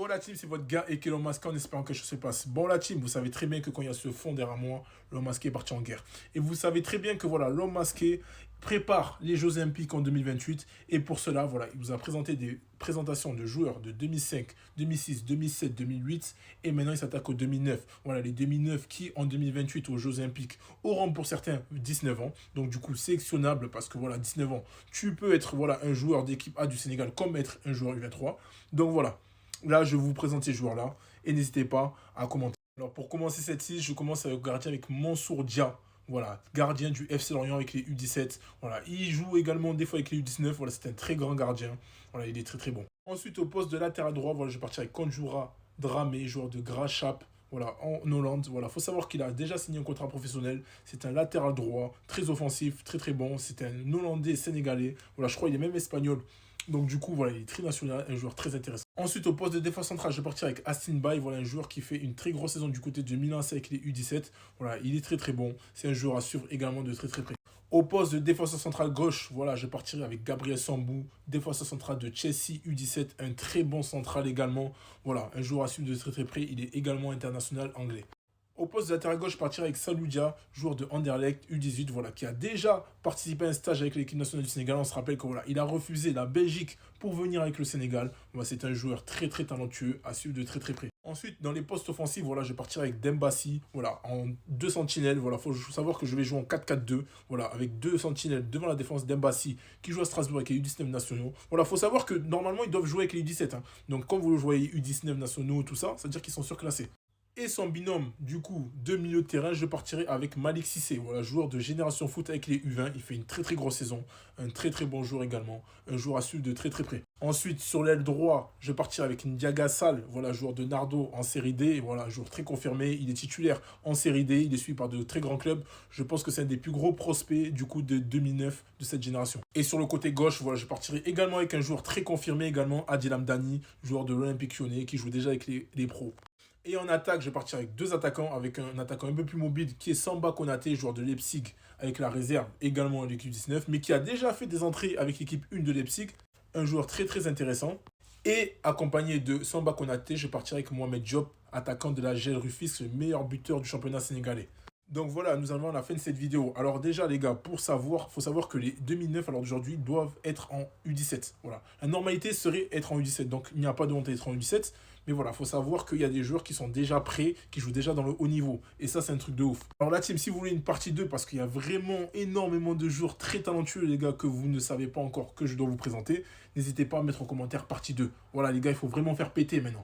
Bon la team, c'est votre gars et Elon Musk en espérant que quelque chose se passe. Bon la team, vous savez très bien que quand il y a ce fond derrière moi, Elon Musk est parti en guerre. Et vous savez très bien que voilà, Elon Musk prépare les Jeux Olympiques en 2028 et pour cela, voilà, il vous a présenté des présentations de joueurs de 2005, 2006, 2007, 2008 et maintenant il s'attaque au 2009. Voilà, les 2009 qui en 2028 aux Jeux Olympiques auront pour certains 19 ans. Donc du coup, sélectionnable parce que voilà, 19 ans, tu peux être voilà un joueur d'équipe A du Sénégal comme être un joueur U23. Donc voilà. Là, je vais vous présenter ces joueurs-là et n'hésitez pas à commenter. Alors, pour commencer cette liste, je commence avec le gardien avec Mansour Dia. Voilà, gardien du FC Lorient avec les U17. Voilà, il joue également des fois avec les U19. Voilà, c'est un très grand gardien. Voilà, il est très très bon. Ensuite, au poste de latéral droit, voilà, je vais partir avec Konjura Dramé, joueur de Grachap. Voilà, en Hollande. Voilà, faut savoir qu'il a déjà signé un contrat professionnel. C'est un latéral droit, très offensif, très très bon. C'est un Hollandais sénégalais. Voilà, je crois qu'il est même espagnol. Donc du coup, voilà, il est très national, un joueur très intéressant. Ensuite, au poste de défense centrale, je vais partir avec Astin Bay. Voilà, un joueur qui fait une très grosse saison du côté de Milan AC avec les U17. Voilà, il est très très bon. C'est un joueur à suivre également de très très près. Au poste de défenseur central gauche, voilà, je partirai avec Gabriel Sambou, défenseur central de Chelsea U17, un très bon central également. Voilà, un joueur à suivre de très très près. Il est également international anglais. Au poste de latéral gauche, je partirai avec Saloudia, joueur de Anderlecht U18, voilà, qui a déjà participé à un stage avec l'équipe nationale du Sénégal. On se rappelle que voilà, il a refusé la Belgique pour venir avec le Sénégal. Voilà, c'est un joueur très très talentueux à suivre de très très près. Ensuite, dans les postes offensifs, voilà, je partirai avec Dembassi, voilà, en deux sentinelles. Voilà, faut savoir que je vais jouer en 4-4-2, voilà, avec deux sentinelles devant la défense Dembassi qui joue à Strasbourg avec les U19 nationaux. Voilà, faut savoir que normalement ils doivent jouer avec les U17. Hein. Donc quand vous jouez U19 nationaux, tout ça, ça veut dire qu'ils sont surclassés. Et son binôme, du coup, de milieu de terrain, je partirai avec Malik Cissé, voilà, joueur de Génération Foot avec les U20. Il fait une très très grosse saison, un très très bon joueur également, un joueur à suivre de très très près. Ensuite, sur l'aile droit, je partirai avec Ndiaga Sall, voilà, joueur de Nardo en série D, voilà, joueur très confirmé. Il est titulaire en série D, il est suivi par de très grands clubs. Je pense que c'est un des plus gros prospects du coup de 2009 de cette génération. Et sur le côté gauche, voilà, je partirai également avec un joueur très confirmé également, Adil Amdani, joueur de l'Olympique Lyonnais qui joue déjà avec les pros. Et en attaque, je vais partir avec deux attaquants, avec un attaquant un peu plus mobile qui est Samba Konaté, joueur de Leipzig avec la réserve, également à l'équipe 19, mais qui a déjà fait des entrées avec l'équipe 1 de Leipzig, un joueur très très intéressant. Et accompagné de Samba Konaté, je partirai avec Mohamed Diop, attaquant de la GEL Rufis, le meilleur buteur du championnat sénégalais. Donc voilà, nous arrivons à la fin de cette vidéo. Alors déjà les gars, pour savoir, faut savoir que les 2009 à l'heure d'aujourd'hui doivent être en U17. Voilà. La normalité serait être en U17, donc il n'y a pas de honte à être en U17. Mais voilà, faut savoir qu'il y a des joueurs qui sont déjà prêts, qui jouent déjà dans le haut niveau. Et ça, c'est un truc de ouf. Alors la team, si vous voulez une partie 2, parce qu'il y a vraiment énormément de joueurs très talentueux, les gars, que vous ne savez pas encore que je dois vous présenter, n'hésitez pas à mettre en commentaire partie 2. Voilà les gars, il faut vraiment faire péter maintenant.